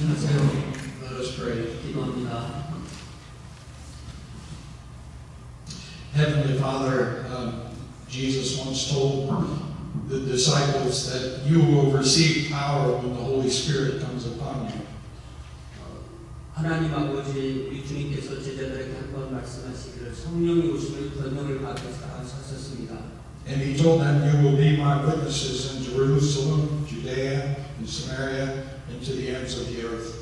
안녕하세요. Let us pray. 기도합니다. Heavenly Father, Jesus once told the disciples that you will receive power when the Holy Spirit comes upon you. 하나님 아버지, 우리 주님께서 제자들에게 한 번 말씀하시기를 성령이 오시면 권능을 받게 하셨습니다. And he told them, you will be my witnesses in Jerusalem, Judea, and Samaria, and to the ends of the earth.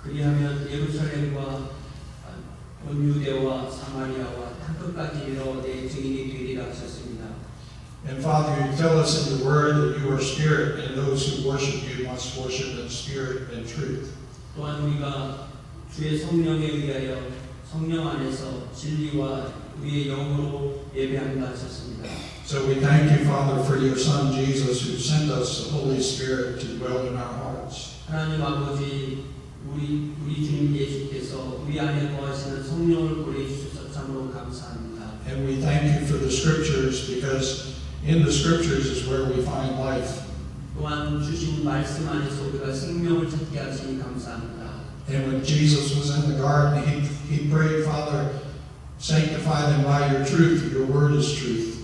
그리하면 예루살렘과 온 유대와 사마리아와 땅끝까지 이르러 내 증인이 되리라 하셨습니다. And Father, you tell us in the Word that you are Spirit, and those who worship you must worship in spirit and truth. 또한 우리가 주의 성령에 의하여 성령 안에서 진리와 우리의 영으로 예배한다 하셨습니다. So we thank you, Father, for your Son Jesus, who sent us the Holy Spirit to dwell in our hearts. 하나님 아버지, 우리 주님 예수께서 우리 안에 거하시는 성령을 보내주셔서 참으로 감사합니다. And we thank you for the Scriptures, because in the Scriptures is where we find life. 또한 주신 말씀 안에서 우리가 생명을 찾게 하시니 감사합니다. And when Jesus was in the garden, he prayed, Father, sanctify them by your truth. Your word is truth.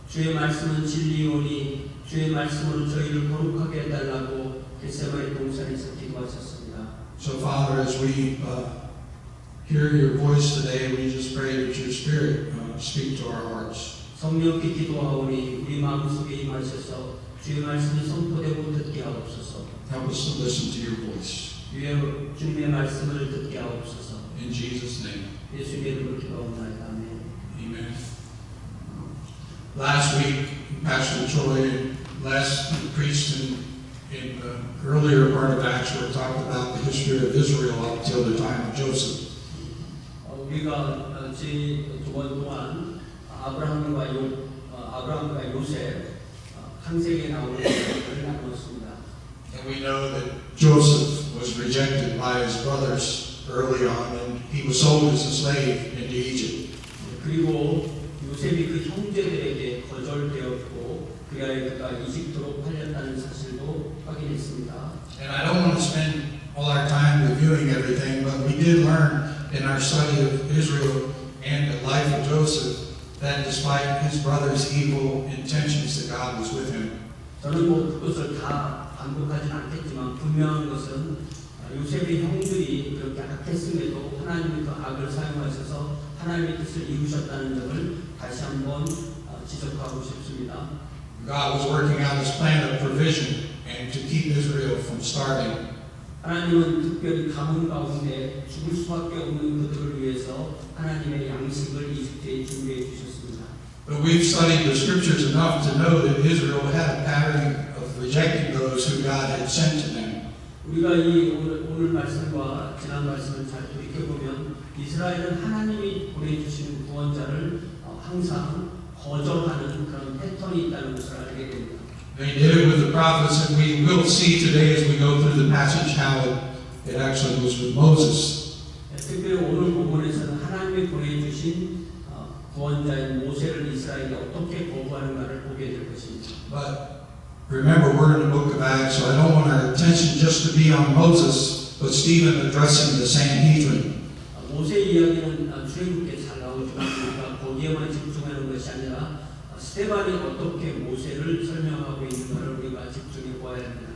주의 말씀은 진리오니 주의 말씀으로 저희를 거룩하게 해달라고 겟세마네 동산에서 기도하셨습니다. So, Father, as we hear your voice today, we just pray that your Spirit speak to our hearts. 성령께 기도하오니 우리 마음속에 임하셔서 주의 말씀이 선포되고 듣게 하옵소서. Help us to listen to your voice. 주님의 말씀을 듣게 하옵소서. In Jesus' name. 예수님의 이름으로 기도하옵나이다. 아멘. Amen. Last week, Pastor Troy preached in the earlier part of Acts where it talked about the history of Israel up till the time of Joseph. 우리가 두 번 동안 아브라함과 요셉 창세기에 나오는 것을 나누었습니다. And we know that Joseph was rejected by his brothers early on, and he was sold as a slave into Egypt. 그리고 요셉이 그 형제들에게 거절되었고 그가 이집트로 팔렸다는 사실도 확인했습니다. And I don't want to spend all our time reviewing everything, but we did learn in our study of Israel and the life of Joseph that despite his brother's evil intentions, that God was with him. 저는 그것을 다 반복하지는 않겠지만 분명한 것은 요셉의 형들이 그렇게 악했음에도 하나님이 그 악을 사용하셔서 하나님의 뜻을 이루셨다는 점을 다시 한번 지적하고 싶습니다. God was working out his plan of provision and to keep Israel from starving. 하나님은 특별히 가뭄 가운데 죽을 수밖에 없는 그들을 위해서 하나님의 양식을 이집트에 준비해 주셨습니다. But we've studied the scriptures enough to know that Israel had a pattern of rejecting those who God had sent to them. 우리가 이 오늘 말씀과 지난 말씀을 잘 돌이켜보면 이스라엘은 하나님이 보내주신 구원자를 항상 거절하는 그런 패턴이 있다는 것을 알게 됩니다. They did it with the prophets, and we will see today as we go through the passage how it actually was with Moses. 특별히 오늘 본문에서는 하나님이 보내주신 구원자인 모세를 이스라엘이 어떻게 거부하는가를 보게 될 것입니다. But remember, we're in the book of Acts, so I don't want our attention just to be on Moses, but Stephen addressing the Sanhedrin. 모세 이야기는 출애굽기에 잘 나오지만 우리가 거기에만 집중하는 것이 아니라 스데반이 어떻게 모세를 설명하고 있는가를 우리가 집중해 보아야 합니다.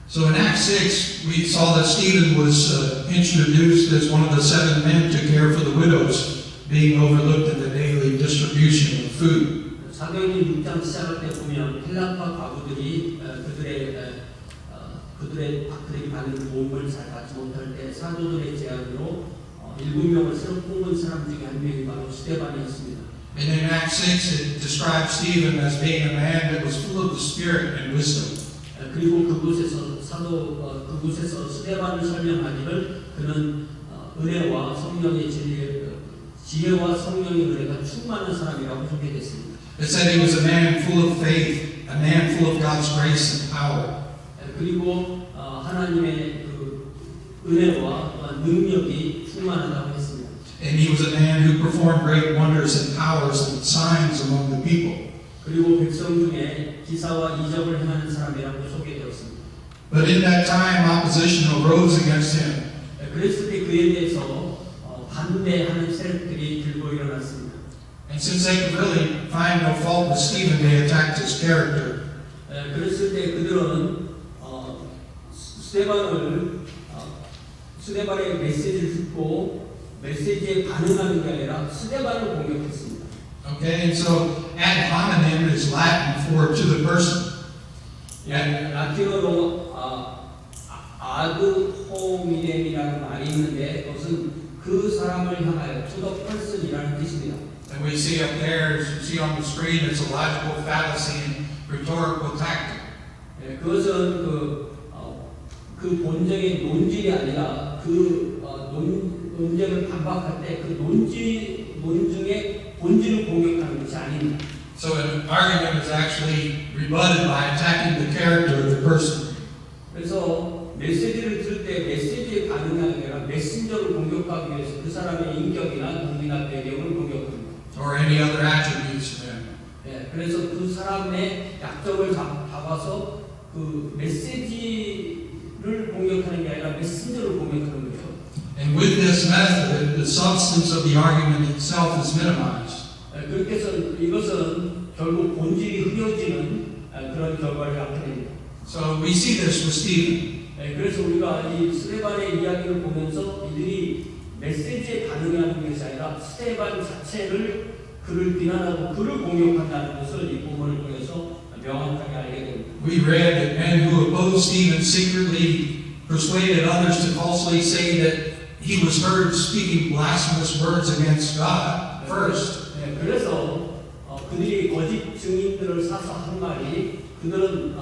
So in Acts 6, we saw that Stephen was introduced as one of the 7 men to care for the widows being overlooked in the daily distribution of food. 사도행전 6장 시작할 때 보면 헬라파 과부들이 그들이 받는 도움을 잘 받지 못할 때 사도들의 제안으로 7명을 새로 뽑은 사람 중에 한 명이 바로 스데반이었습니다. And in Acts 6, it describes Stephen as being a man that was full of the Spirit and wisdom. 그리고 그곳에서 스데반을 설명하기를 그는 은혜와 성령의 지혜와 성령의 은혜가 충만한 사람이라고 소개됐습니다. It said he was a man full of faith, a man full of God's grace and power. 그리고 하나님의 그 은혜와 능력이 충만하다고 했습니다. And he was a man who performed great wonders and powers and signs among the people. 그리고 백성 중에 기사와 이적을 행하는 사람이라고 소개되었습니다. But in that time, opposition arose against him. 그랬을 때 그에 대해서 반대하는 세력들이 들고 일어났습니다. And since they could really find no fault with Stephen, they attacked his character. 그랬을 때 그들은 스데반의 메시지를 듣고 메시지에 반응하는 게 아니라 스데반을 공격했습니다. Okay, and so ad hominem is Latin for to the person. 라틴어로 아드 호미넴이라는 말이 있는데 그것은 그 사람을 향하여 to the person이라는 뜻입니다. And we see up there, as you see on the screen, it's a logical fallacy and rhetorical tactic. 그것은 그 본적의 논질이 아니라 논쟁을 반박할 때 그 논증의 본질을 공격하는 것이 아닙니다. So an argument is actually rebutted by attacking the character of the person. 그래서 메시지를 들을 때 메시지에 반응하는 게 아니라 메신저를 공격하기 위해서 그 사람의 인격이나 눈이나 배경을 공격합니다. Or any other attributes of him. 그래서 그 사람의 약점을 잡아서 그 메시지를 공격하는 게 아니라 메신저를 공격하는 거죠. And with this method, the substance of the argument itself is minimized. 그렇게 해서 이것은 결국 본질이 흐려지는 그런 결과를 낳게 됩니다. So we see this with Stephen. 그래서 우리가 이 스데반의 이야기를 보면서 이들이 메시지에 반응하는 것이 아니라 스데반 자체를 그를 비난하고 그를 공격한다는 것을 이 부분을 통해서 명확하게 알게 됩니다. We read that men who opposed Stephen secretly persuaded others to falsely say that he was heard speaking blasphemous words against God first. 그래서 그들이 거짓 증인들을 사서 한 말이 그들은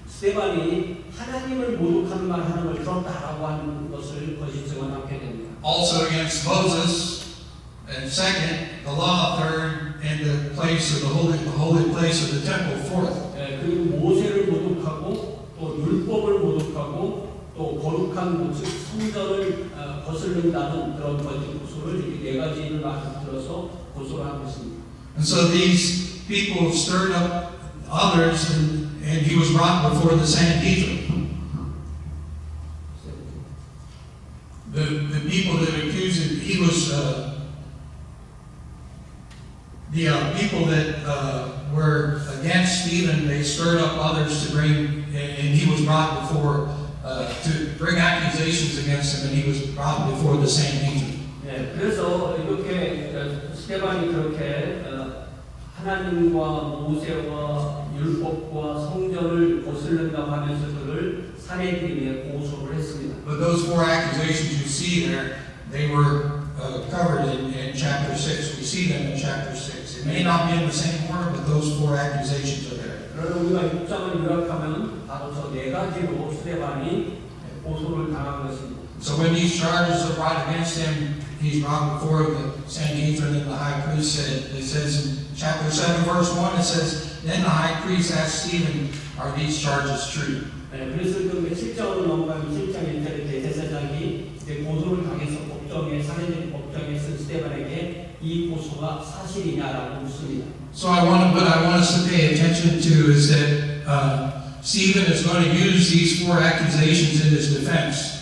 스데반이 하나님을 모독하는 말 하는 걸 들었다라고 하는 것을 거짓 증언하게 됩니다. Also against Moses, and second, the law, third, and the place of the holy place of the temple, fourth. 그리고 모세를 모독하고 또 율법을 모독하고 또 거룩한 즉 성전을 거슬른다는 그런 거짓 고소를 이렇게 네 가지를 들어서 고소를 한 것입니다. And so these people stirred up others, and he was brought before the Sanhedrin. The people that accused him, he was the people that were against Stephen. They stirred up others to bring, and he was brought before to bring accusations against him, and he was brought before the Sanhedrin. 그래서 이렇게 스데반이 그렇게 하나님과 모세와 율법과 성전을 거슬른다고 하면서 그를 산헤드린에 고소를 했습니다. But those four accusations you see there, they were covered in chapter 6. We see them in chapter 6. It may not be in the same order, but those four accusations are there. 그러나 우리가 6장을 요약하면 바로 저 네 가지로 스데반이 고소를 당한 것입니다. So when these charges are brought against him, he's brought before the Sanhedrin, and the high priest said, it says in chapter 7, verse 1, it says, then the high priest asked Stephen, are these charges true? 그래서 그 7장으로 넘어가면 7장 1절에 대제사장이 고소를 당해서 산헤드린 법정에 쓴 스데반에게 이 고소가 사실이냐라고 묻습니다. So what I want us to pay attention to is that Stephen is going to use these four accusations in his defense.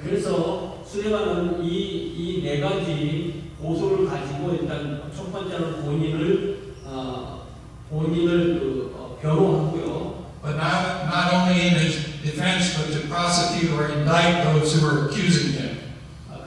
그래서 스데반은 이 네 가지 고소를 가지고 일단 첫 번째는 본인을 변호하고요. But not only in his defense, but to prosecute or indict those who are accusing him.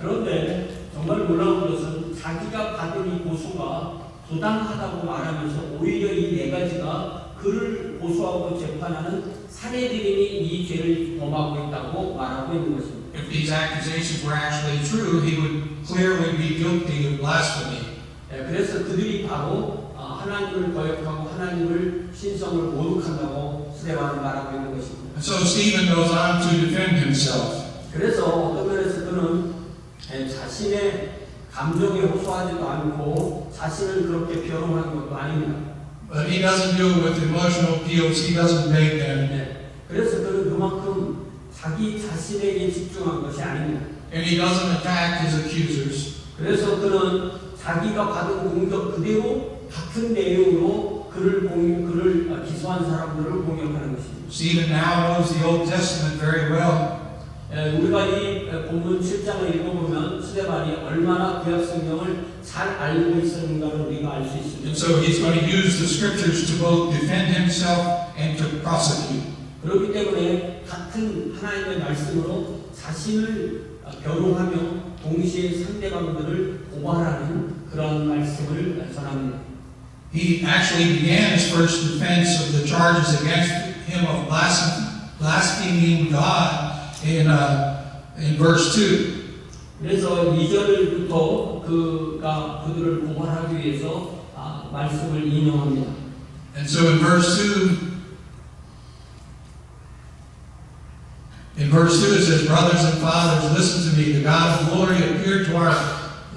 그런데 정말 놀라운 것은 자기가 받은 이 고소가 부당하다고 말하면서 오히려 이 네 가지가 그를 고소하고 재판하는 산헤드린이 이 죄를 범하고 있다고 말하고 있는 것입니다. If these accusations were actually true, he would clearly be guilty of blasphemy. 그래서 그들이 바로 하나님을 거역하고 하나님을 신성을 모독한다고 스데반은 말하고 있는 것입니다. And so Stephen goes on to defend himself. 그래서 어떤 면에서 그는 자신의 감정에 호소하지도 않고 자신을 그렇게 변호하는 것도 아닙니다. But he doesn't do it with emotional appeals. He doesn't beg them. 그래서 그는 그만큼 자기 자신에게 집중한 것이 아닙니다. And he doesn't attack his accusers. 그래서 그는 자기가 받은 공격 그대로 같은 내용으로 그를 기소한 사람들을 공격하는 것입니다. Stephen now knows the Old Testament very well. 우리가 이 본문 7장을 읽어보면 스데반이 얼마나 구약 성경을 잘 알고 있었는가를 우리가 알 수 있습니다. And so he's going to use the scriptures to both defend himself and to prosecute. 그렇기 때문에 같은 하나님의 말씀으로 자신을 변호하며 동시에 상대방들을 고발하는 그런 말씀을 전합니다. He actually began his first defense of the charges against him of blaspheming God in verse 2. 그래서 2절부터 그가 그들을 고발하기 위해서 말씀을 인용합니다. And so in verse 2 it says, "Brothers and fathers, listen to me. The God of glory appeared to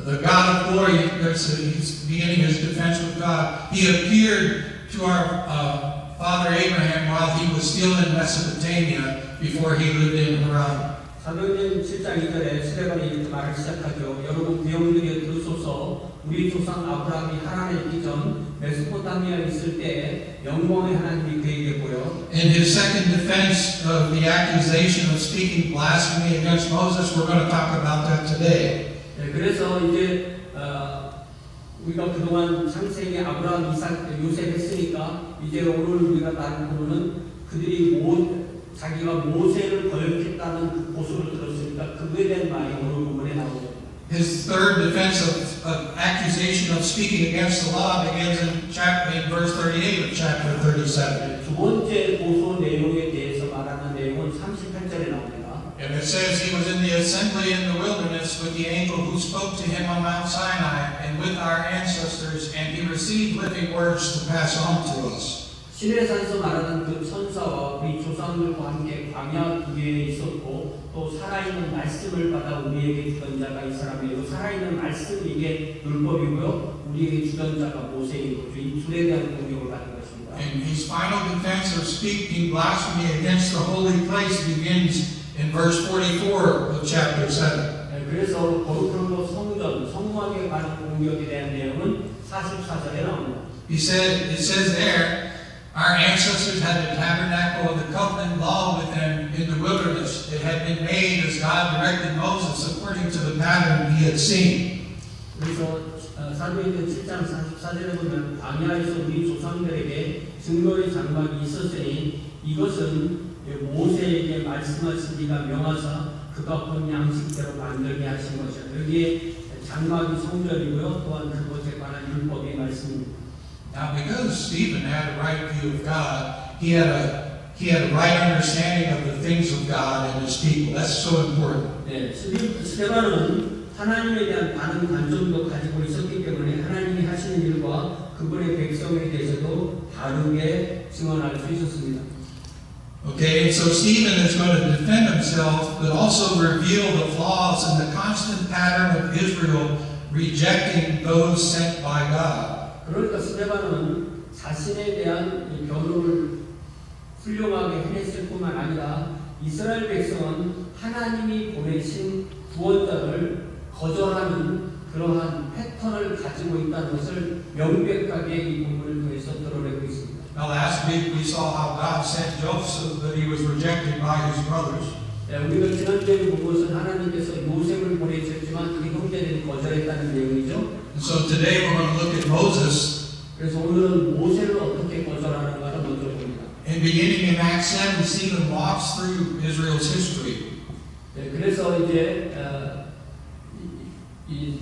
the God of glory." He's beginning his defense with God. He appeared to our father Abraham while he was still in Mesopotamia before he lived in Haran. 사도행전 7장 2절에 스데반이 이렇게 말을 시작하죠. 여러분 구형들이 들으소서. 우리 조상 아브라함이 하란에 있기 전 메소포타미아에 있을 때 영광의 하나님이 그에게 보여. In his second defense of the accusation of speaking blasphemy against Moses, we're going to talk about that today. 네, 그래서 이제 우리가 그동안 창세기 아브라함, 이삭, 요셉 했으니까 이제 오늘 우리가 다룰 부분은 그들이 자기가 모세를 거역했다는 그 고소를 들었으니까 그거에 대한 말이 오늘 부분에 나오죠. His third defense of accusation of speaking against the law begins in verse 38 of chapter 37. 두 번째 고소 내용에 대해서 말하는 내용은 38절에 나옵니다. And it says he was in the assembly in the wilderness with the angel who spoke to him on Mount Sinai and with our ancestors, and he received living words to pass on to us. 시내산에서 말하는 그 천사와 우리 조상들과 함께 광야 위에 있었고 또 살아있는 말씀을 받아 우리에게 주던 자가 이 사람이고 살아있는 말씀 이게 율법이고요 우리에게 주던 자가 모세이고 이 둘에 대한 공격을 받은 것입니다. And his final defense of speaking blasphemy against the holy place begins in verse 44 of chapter 7. 그래서 거룩한 것 성전 성막에 관한 공격에 대한 내용은 44절에 나옵니다. It says there, our ancestors had the tabernacle of the covenant law with them in the wilderness. It had been made as God directed Moses according to the pattern he had seen. 그래서 사도행전 7장 44절에 보면 광야에서 우리 조상들에게 증거의 장막이 있었으니 이것은 모세에게 말씀하신 이가 명하사 그가 본 양식대로 만들게 하신 것이야. 여기에 장막이 성전이고요. 또한 그것에 관한 율법의 말씀입니다. Now, because Stephen had a right view of God, he had a right understanding of the things of God and His people. That's so important. 네, 스데반은 하나님에 대한 다른 관점도 가지고 있었기 때문에 하나님이 하시는 일과 그분의 백성에 대해서도 다르게 증언할 수 있었습니다. Okay, and so Stephen is going to defend himself, but also reveal the flaws in the constant pattern of Israel rejecting those sent by God. 그러니까 스데반은 자신에 대한 변호를 훌륭하게 해냈을 뿐만 아니라 이스라엘 백성은 하나님이 보내신 구원자를 거절하는 그러한 패턴을 가지고 있다는 것을 명백하게 이 부분을 통해서 드러내고 있습니다. Now last week we saw how God sent Joseph, but he was rejected by his brothers. 네, 우리가 지난주에 본 것은 하나님께서 요셉을 보내셨지만 그 형제들이 거절했다는 내용이죠. And so today we're going to look at Moses. 그래서 오늘은 모세를 어떻게 거절하는가를 먼저 봅니다. And beginning in Acts 7, Stephen walks through Israel's history. 네, 그래서 이제 이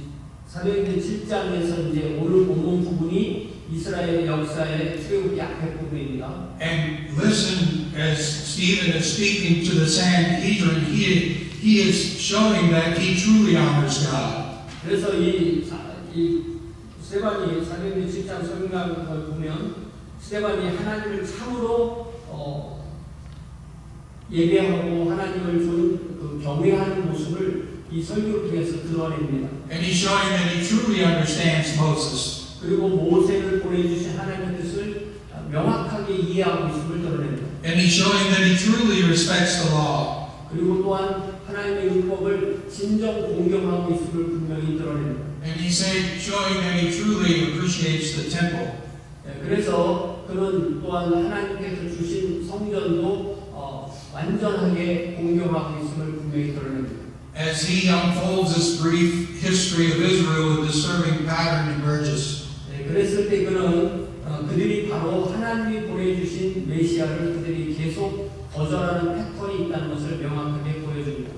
사도행전 7장에서 이제 오늘 본문 부분이 이스라엘 역사의 출애굽기 앞에 부분입니다. And listen as Stephen is speaking to the Sanhedrin, he is showing that he truly honors God. 그래서 이 스데반이 사도행전 7장 설명을 보면 스데반이 하나님을 참으로 예배하고 하나님을 그 경외하는 모습을 이 설교를 통해서 드러냅니다. And he's showing that he truly understands Moses. 그리고 모세를 보내주신 하나님의 뜻을 명확하게 이해하고 있음을 드러냅니다. And he's showing that he truly respects the law. 그리고 또한 하나님의 율법을 진정 공경하고 있음을 분명히 드러냅니다. And he's showing that he truly appreciates the temple. 네, 그래서 그는 또한 하나님께서 주신 성전도 완전하게 공경하고 있음을 분명히 드러냅니다. as he unfolds this brief history of Israel, a disturbing pattern emerges. 네, 그랬을 때 그는 그들이 바로 하나님이 보내주신 메시아를 그들이 계속 거절하는 패턴이 있다는 것을 명확하게 보여줍니다.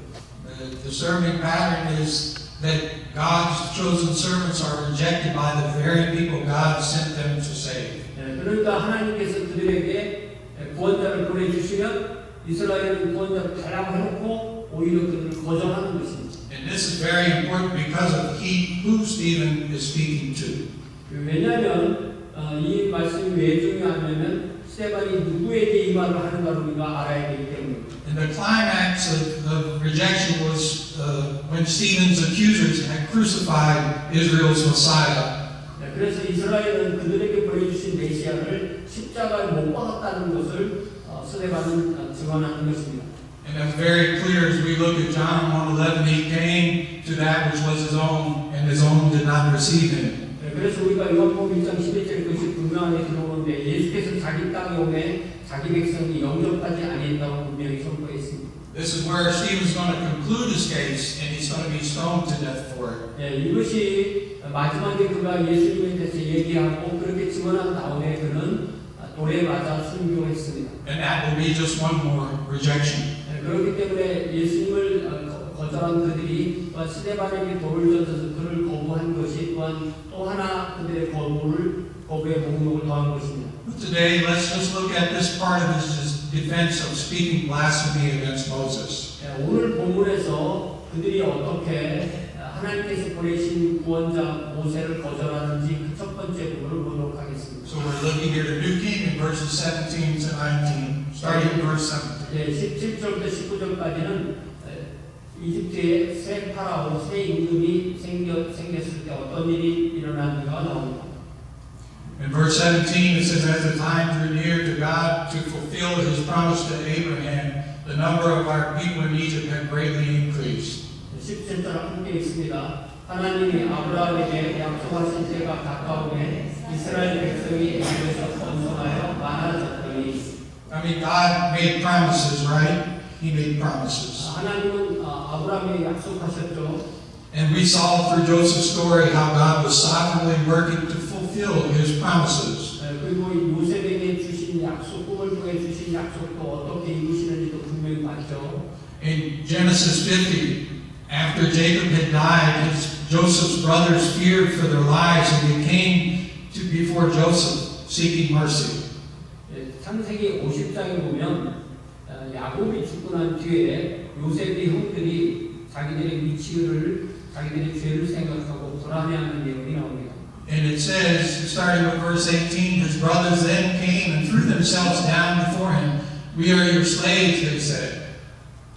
The disturbing pattern is that God's chosen servants are rejected by the very people God sent them to save. 네, 그러니까 하나님께서 그들에게 구원자를 보내주시면 이스라엘은 구원자를 달라고 해놓고 오히려 그들을 거절하는 것입니다. And this is very important because of who Stephen is speaking to. 왜냐하면 이 말씀이 왜 중요하냐면 스테반이 누구에게 이 말을 하는가를 우리가 알아야 되기 때문입니다. And the climax of rejection was when Stephen's accusers had crucified Israel's Messiah. 네, 그래서 이스라엘은 그들에게 보여주신 메시아를 십자가에 못 박았다는 것을 스테반은 증언하는 것입니다. And that's very clear as we look at John 1:11. He came to that which was his own, and his own did not receive him. 네, 그래서 우리가 요한복음 1장 11절에 그것이 분명하게 들어오는데 예수께서 자기 땅에 오매 자기 백성이 영접하지 아니했다고 분명히 선포했습니다. This is where Stephen's going to conclude his case, and he's going to be stoned to death for it. 네, 이것이 마지막에 그가 예수님에 대해서 얘기하고 그렇게 증언한 다음에 그는 돌에 맞아 순교했습니다. And that will be just one more rejection. 네, 그렇기 때문에 예수님을 거절한 그들이 스데반에게 돌을 던져서 그를 거부한 것이 또한 또 하나 그들의 거부의 목록을 더한 것입니다. But today, let's just look at this part of his defense of speaking blasphemy against Moses. 네, 오늘 본문에서 그들이 어떻게 하나님께서 보내신 구원자 모세를 거절하는지 그 첫 번째 부분을 보도록 하겠습니다. So we're looking here at New King in verses 17 to 19, starting in verse 17. 네, 17절부터 19절까지는 이집트에 새 파라오, 새 임금이 생겼을 때 어떤 일이 일어났는가 나옵니다. In verse 17 it says, as the time drew near to God to fulfill his promise to Abraham, the number of our people in Egypt had greatly increased. 17절 함께 있습니다. 하나님이 아브라함에게 약속하신 때가 가까우매 이스라엘 백성이 애굽에서 번성하여 많아졌더니. I mean, God made promises, right? He made promises. 하나님은 아브라함에게 약속하셨죠. And we saw through Joseph's story how God was sovereignly working to fulfill his promises. 그리고 요셉에게 주신 약속, 꿈을 통해 주신 약속도 어떻게 이루시는지도 분명히 봤죠. In Genesis 50, after Jacob had died, Joseph's brothers feared for their lives, and they came before Joseph seeking mercy. 창세기 50장에 보면 야곱이 죽고 난 뒤에 요셉의 형들이 자기들의 자기들의 죄를 생각하고 불안해하는 내용이 나옵니다. And it says, starting with verse 18, his brothers then came and threw themselves down before him. We are your slaves, they said.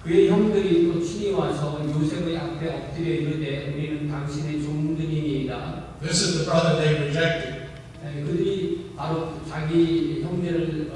그의 형들이 또 친히 와서 요셉의 앞에 엎드려 이르되 우리는 당신의 종들이니이다. This is the brother they rejected. 그들이 바로 자기 형제를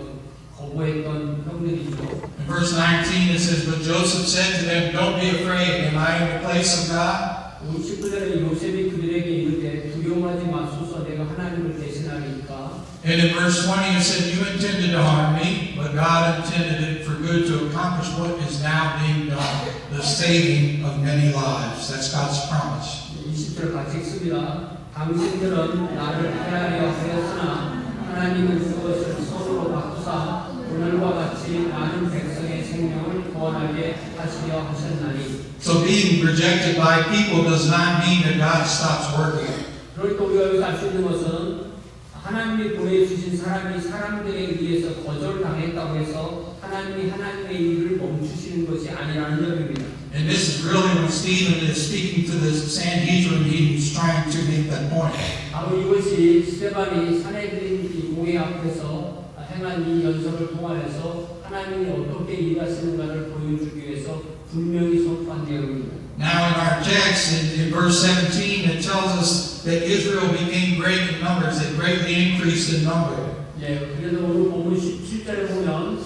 거부했던 형들이죠. In verse 19 it says, but Joseph said to them, don't be afraid, am I in the place of God? 19절에 요셉이 그들에게 이르되 두려워하지 마소서 내가 하나님을 대신하리이까. And in verse 20 it said, you intended to harm me, but God intended it for good to accomplish what is now being done, the saving of many lives. That's God's promise. 20절 같이 읽습니다. 당신들은 나를 해하려 하였으나 하나님은 그것을 손으로 바꾸사 오늘과 같이 많은 백성의 생명을 구원하게 하시려 하셨나니. So being rejected by people does not mean that God stops working. 그러니까 우리가 여기서 알 수 있는 것은 하나님이 보내주신 사람이 사람들에 의해서 거절당했다고 해서 하나님이 하나님의 일을 멈추시는 것이 아니라는 점입니다. And this is really when Stephen is speaking to the Sanhedrin, he's trying to make that point. 바로 이것이 스데반이 산헤드린 공회 앞에서 행한 이 연설을 통하여서 하나님이 어떻게 일하시는가를 보여주기 위해서 분명히 선포한 내용입니다. Now in our text, in verse 17, it tells us that Israel became great in numbers, it greatly increased in number. 예, 그래서 오늘 본문 17절에 보면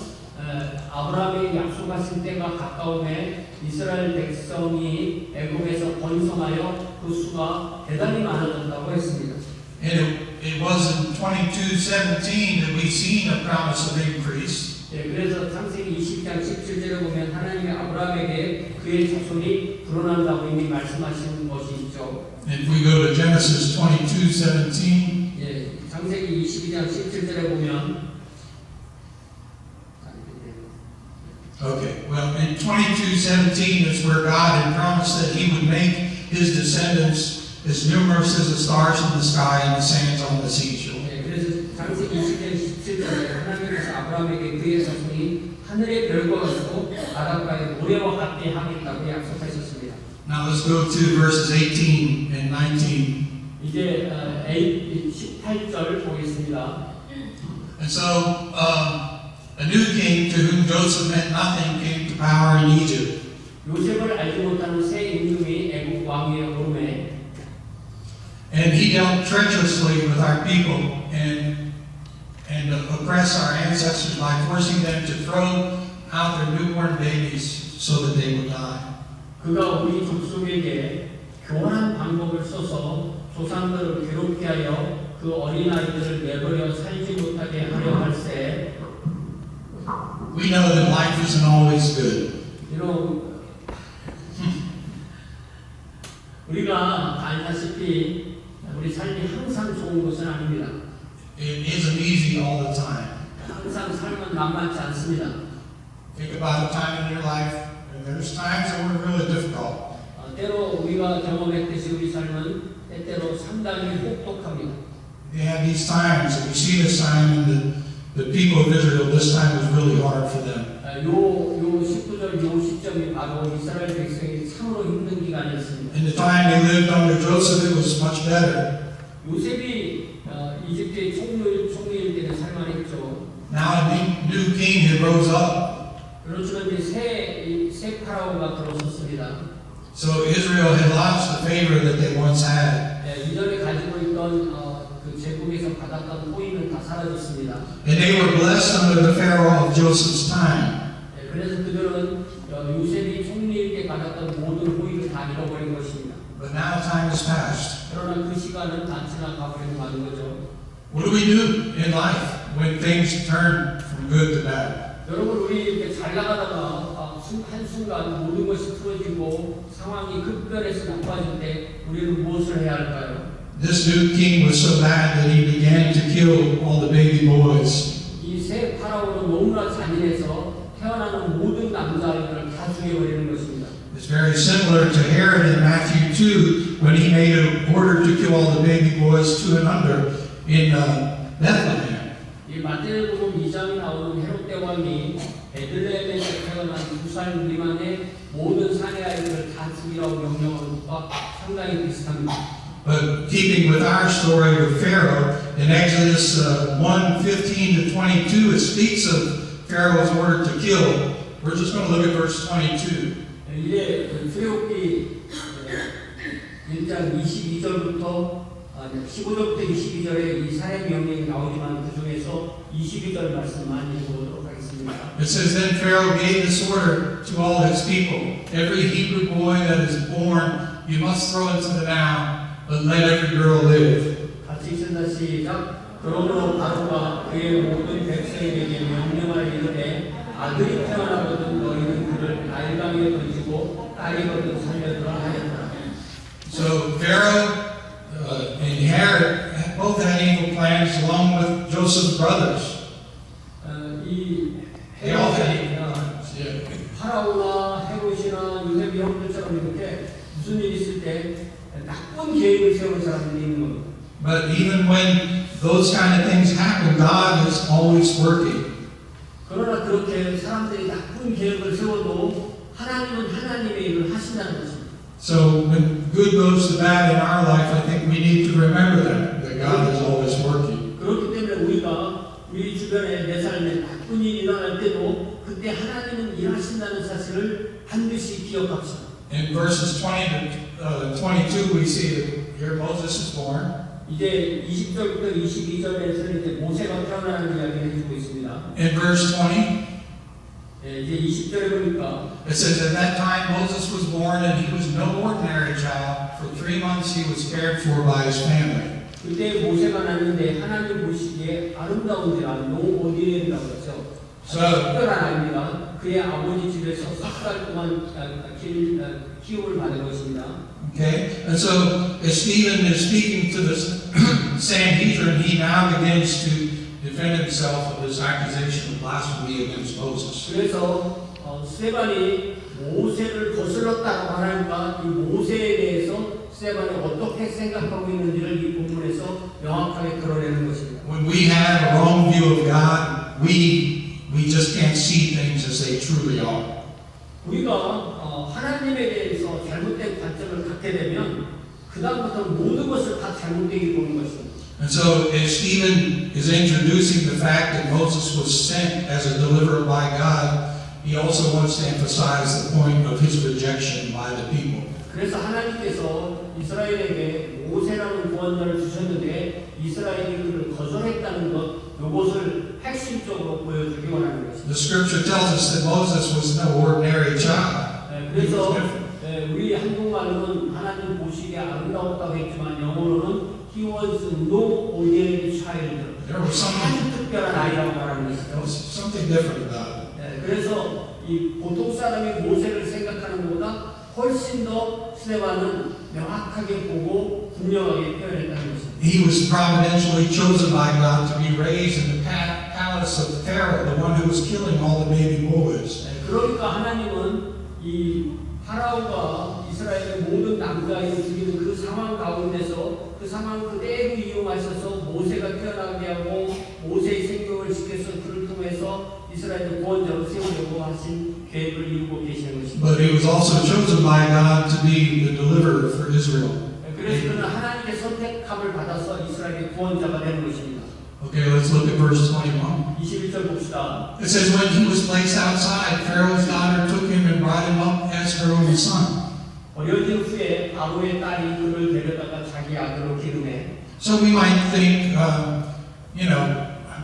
아브라함이 약속하신 때가 가까움에 이스라엘 백성이 애굽에서 번성하여 그 수가 대단히 많아졌다고 했습니다. And it was in 22:17 that we've seen a promise of increase. 예, 그래서 창세기 20장 17절에 보면 하나님이 아브라함에게 때에 그의 자손이 불어난다고 이미 말씀하신 것이 있죠. If we go to Genesis 22:17, 예, 창세기 22장 17절에 보면 okay, well, in 22:17 is where God had promised that He would make His descendants as numerous as the stars in the sky and the sands on the seashore. 예, 그래서 창세기 22장 17절에 하나님께서 아브라함에게 그의 자손이 하늘의 별과 같고 바닷가의 모래와 같게 하겠다고 약속하셨습니다. Now let's go to verses 18 and 19. 이제 18절 보겠습니다. And so, a new king to whom Joseph meant nothing came to power in Egypt. 요셉을 알지 못하는 새 임금이 애국 왕위에 오르매 And he dealt treacherously with our people and oppressed our ancestors by forcing them to throw out their newborn babies so that they would die. 그가 우리 족속에게 교활한 방법을 써서 조상들을 괴롭게 하여 그 어린아이들을 내버려 살지 못하게 하려 할세. We know that life isn't always good. 우리가 알다시피 우리 삶이 항상 좋은 것은 아닙니다. It isn't easy all the time. 항상 삶은 만만치 않습니다. Think about a time in your life, and there's times that were really difficult. 때로 우리가 경험했듯이 우리 삶은 때때로 상당히 혹독합니다. They had these times, and we see this time in the people of Israel, this time was really hard for them. 요 19절 요 시점이 바로 이스라엘 백성이 참으로 힘든 기간이었습니다. In the time they lived under Joseph, it was much better. 요셉이 이집트의 총리일 때는 살만했죠. Now a new king had rose up. 그렇지만 이제 새 파라오가 들어섰습니다. So Israel had lost the favor that they once had. 이전에 가지고 있던 그 제국에서 받았던 호의는 다 사라졌습니다. And they were blessed under the Pharaoh of Joseph's time. 그래서 그들은 요셉이 총리일 때 받았던 모든 호의를 다 잃어버린 것입니다. But now time has passed. 그러나 그 시간은 다 지나가버리고 마는 거죠. What do we do in life when things turn from good to bad? 여러분, 우리 이렇게 잘 나가다가 한순간 모든 것이 틀어지고 상황이 급변해서 나빠질 때 우리는 무엇을 해야 할까요? This new king was so bad that he began to kill all the baby boys. 이 새 파라오는 너무나 잔인해서 태어나는 모든 남자아이들을 다 죽여버리는 것입니다. It's very similar to Herod in Matthew 2 when he made an order to kill all the baby boys 2 and under in Bethlehem. 이 마태복음 2장에 나오는 헤롯 대왕이 베들레헴에서 태어난 2살 미만의 모든 사내 아이들을 다 죽이라고 명령한 것과 상당히 비슷합니다. But keeping with our story of Pharaoh, in Exodus 1:15 to 22, it speaks of Pharaoh's order to kill. We're just going to look at verse 22. 이제 출애굽기 1장 22절부터 15절부터 22절에 이 살해 명령이 나오지만 그 중에서 22절 말씀 많이 보도록 하겠습니다. It says, Then Pharaoh gave this order to all his people. Every Hebrew boy that is born, you must throw into the Nile, but let every girl live. 같이 읽습니다. 시작. 그러므로 바로가 그의 모든 백성에게 명령하여 이르되 아들이 태어나거든 너희는 그를 나일강에 던지고 딸이거든 살려두라 하였다. So Pharaoh and Herod both had evil plans along with Joseph's brothers. 이 They all had 헤롯이 evil plans. Yeah. 파라오나 헤롯이나 요셉이 형들처럼 이렇게 무슨 일이 있을 때 나쁜 계획을 세우는 사람들이 있는 겁니다. But even when those kind of things happen, God is always working. 그러나 그렇게 사람들이 나쁜 계획을 세워도 하나님은 하나님의 일을 하신다는 것입니다. So when good goes to bad in our life, I think we need to remember that God is always working. 그렇기 때문에 우리가 우리 주변에 내 삶에 나쁜 일이 일어날 때도 그때 하나님은 일하신다는 사실을 반드시 기억합시다. In verses 20 to 22, we see that here Moses is born. 이제 20절부터 22절에서 이제 모세가 태어나는 이야기를 해주고 있습니다. In verse 20, 이제 20절에 보니까 it says, At that time Moses was born, and he was no ordinary child. For 3 months he was cared for by his family. 그때 모세가 났는데 하나님 보시기에 아름다운지라 노 오디엔이라고 했죠. So, 특별한 아입니다. 그의 아버지 집에서 석 달 동안 키움을 받은 것입니다. Okay, and so as Stephen is speaking to the Sanhedrin, he now begins to defend himself of his accusation of blasphemy against Moses. 그래서 스데반이 모세를 거슬렀다고 하나님과 이 모세에 대해서 스데반이 어떻게 생각하고 있는지를 이 본문에서 명확하게 드러내는 것입니다. When we have a wrong view of God, we just can't see things as they truly are. 우리가 하나님에 대해서 잘못된 관점을 갖게 되면 그 다음부터 모든 것을 다 잘못되게 보는 것입니다. And so, as Stephen is introducing the fact that Moses was sent as a deliverer by God, he also wants to emphasize the point of his rejection by the people. 그래서 하나님께서 이스라엘에게 모세라는 구원자를 주셨는데 이스라엘이 그를 거절했다는 것, 이것을 핵심적으로 보여주기 원하는 것입니다. The scripture tells us that Moses was no ordinary child. 그래서 우리 한국말로는 하나님 보시기에 아름다웠다고 했지만 영어로는 He was no ordinary child. There was 아주 특별한 아이라고 말하는 것이죠. something different about it. 그래서 이 보통 사람이 모세를 생각하는 것보다 훨씬 더 스데반은 명확하게 보고 분명하게 표현했다는 것입니다. He was providentially chosen by God to be raised in the palace of Pharaoh, the one who was killing all the baby boys. 그러니까 하나님은 이 파라오가 이스라엘의 모든 남자아이를 죽이는 그 상황 가운데서 그 상황 그대로 이용하셔서 모세가 태어나게 하고 모세의 생명을 지켜서 그를 통해서 이스라엘의 구원자로 세우려고 하신 계획을 이루고 계시는 것입니다. But he was also chosen by God to be the deliverer for Israel. 그래서 그는 하나님의 선택함을 받아서 이스라엘의 구원자가 되는 것입니다. Okay, let's look at verse 21. 21절 봅시다. It says, when he was placed outside, Pharaoh's daughter took him and brought him up as her own son. 어려진 후에 바로의 딸이 그를 데려다가 자기 아들로 기르매. So we might think,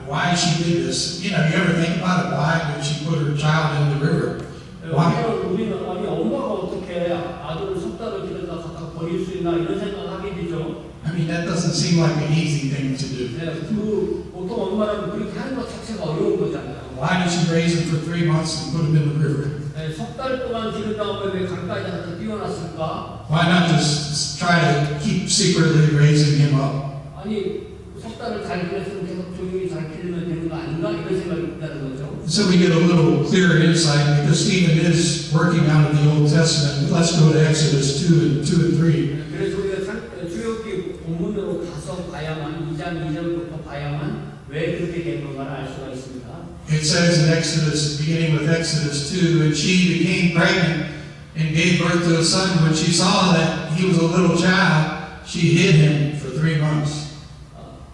why she did this. You ever think about it? Why did she put her child in the river? Why? 우리는 아니 엄마가 어떻게 아들을 석 달을 기르다 갖다 버릴 수 있나 이런 생각을 하게 되죠. I mean, that doesn't seem like an easy thing to do. 그 보통 엄마라면 그렇게 하는 것 자체가 어려운 거잖아요. Why did she raise him for 3 months and put him in the river? 석 달 동안 기른 다음에 왜 강가에 갖다 띄워놨을까? Why not just try to keep secretly raising him up? 아니 석 달을 잘 기르면 계속 조용히 잘 기르면 되는 거 아닌가 이런 생각이 든다는 거죠. So we get a little clearer insight because Stephen is working out of the Old Testament. Let's go to Exodus 2 and 3. 그래서 우리가 출애굽기 본문으로 가서 봐야만 2장 2절부터 봐야만 왜 그렇게 된 건가를 알 수가 있습니다. It says in Exodus, beginning with Exodus 2, and she became pregnant and gave birth to a son. When she saw that he was a little child, she hid him for 3 months.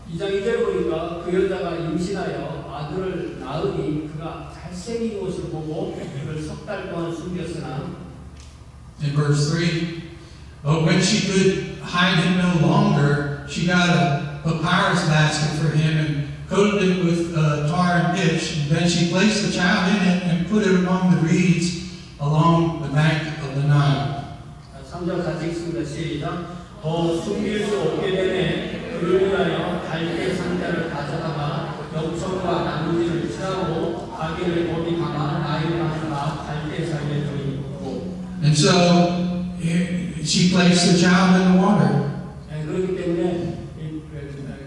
2장 2절 보니까 그 여자가 임신하여 아들을 낳으니 그가 잘생긴 것을 보고 그를 석 달 동안 숨겼으나 In verse 3, but when she could hide him no longer, she got a papyrus basket for him and coated it with tar and pitch. And then she placed the child in it and put it among the reeds along the bank of the Nile. 3절 같이 읽습니다. 시작. 더 숨길 수 없게 되네. 그를 위하여 갈대 상자를 가져다가 염청과 나무지를 칠하고 아기를 거기 담아 아이를 하나 갈대 사이에 두고. And so she placed the child in the water. 그렇기 때문에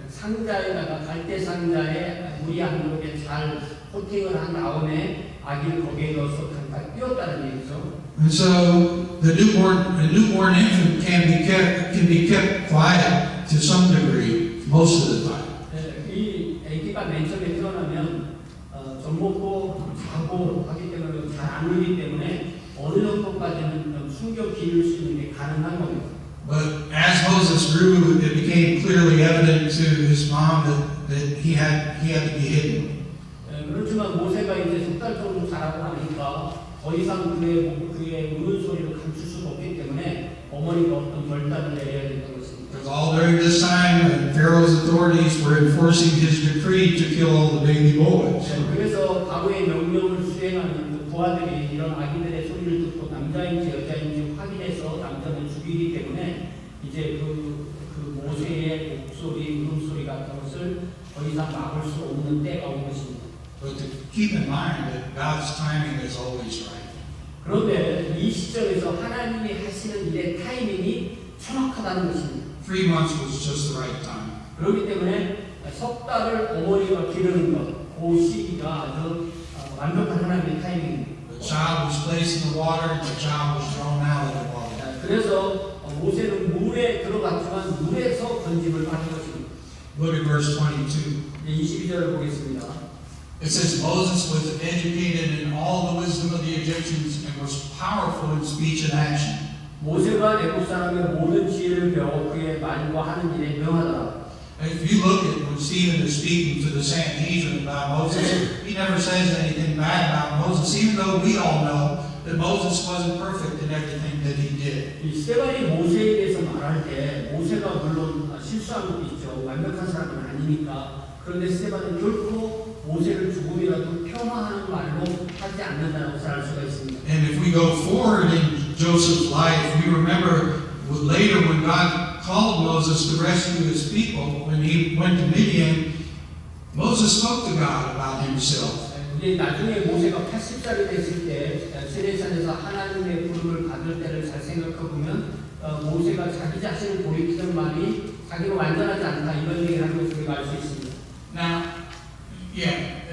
상자에다가 갈대 상자에 물이 안 들어오게 잘 코팅을 한 다음에 아기를 거기에 넣어서 잠깐 띄웠다는 얘기죠. And so the newborn infant can be kept quiet to some degree most of the time. 이 아기가 맨 처음에 태어나면 젖 먹고 자고 하기 때문에 잘 안 울기 때문에 어느 정도까지는 좀 숨겨 기를 수 있는 게 가능한 겁니다. But as Moses grew, it became clearly evident to his mom that he had to be hidden. 그렇지만 모세가 이제 석 달 정도 자라고 하니까 더 이상 그의 우는 소리를 감출 수가 없기 때문에 어머니가 어떤 결단을 내려야 된다는 것입니다. Because all during this time, Pharaoh's authorities were enforcing his decree to kill all the baby boys. 그래서 바로의 명령을 수행하는 그 부하들이 이런 아기들의 소리를 듣고 남자인지 여자인지 확인해서 남자는 죽이기 때문에 이제 그 모세의 목소리, 울음소리 같은 것을 더 이상 막을 수 없는 때가 온 것입니다. But the keep in mind that God's timing is always right. 그런데 이 시점에서 하나님이 하시는 일의 타이밍이 정확하다는 것입니다. 3 months was just the right time. 그렇기 때문에 석 달을 어머니가 기르는 것, 그 시기가 아주 완벽한 하나님의 타이밍입니다. The child was placed in the water and the child was thrown out of the water. 그래서 모세는 물에 들어갔지만 물에서 건짐을 받은 것입니다. Look at verse 22. 22절을 보겠습니다. It says, Moses was educated in all the wisdom of the Egyptians and was powerful in speech and action. 모세가 애굽 사람의 모든 지혜를 배워 그의 말과 하는 일에 명하더라. And if you look at when Stephen is speaking to the Sanhedrin about Moses, he never says anything bad about Moses, even though we all know that Moses wasn't perfect in everything that he did. 이 스데반이 모세에 대해서 말할 때 모세가 물론 실수한 것도 있죠. 완벽한 사람은 아니니까. 그런데 스데반은 결코 모세를 조금이라도 폄하하는 말로 하지 않는다는 것을 알 수가 있습니다. And if we go forward in Joseph's life, we remember later when God called Moses to rescue his people, when he went to Midian, Moses spoke to God about himself. 우리 나중에 모세가 80살이 됐을 때 시내산에서 하나님의 부름을 받을 때를 잘 생각해 보면 모세가 자기 자신을 돌이키는 말이 자기가 완전하지 않다 이런 얘기를 하는 것을 우리가 알 수 있습니다. Now, yeah,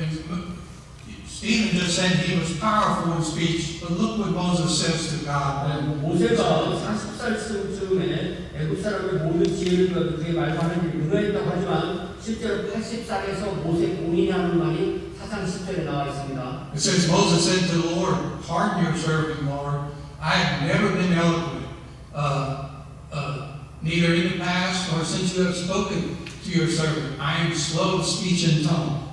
Stephen just said he was powerful in speech, but look what Moses says to God. 모세가 40살쯤에 애굽 사람의 모든 지혜를 배워 그의 말하는 일이 능하였다고 하지만 실제로 80살에서 모세 본인이 하는 말이 사상 10절에 나와 있습니다. It says Moses said to the Lord, "Pardon your servant, Lord. I have never been eloquent, neither in the past nor since you have spoken to your servant. I am slow of speech and tongue."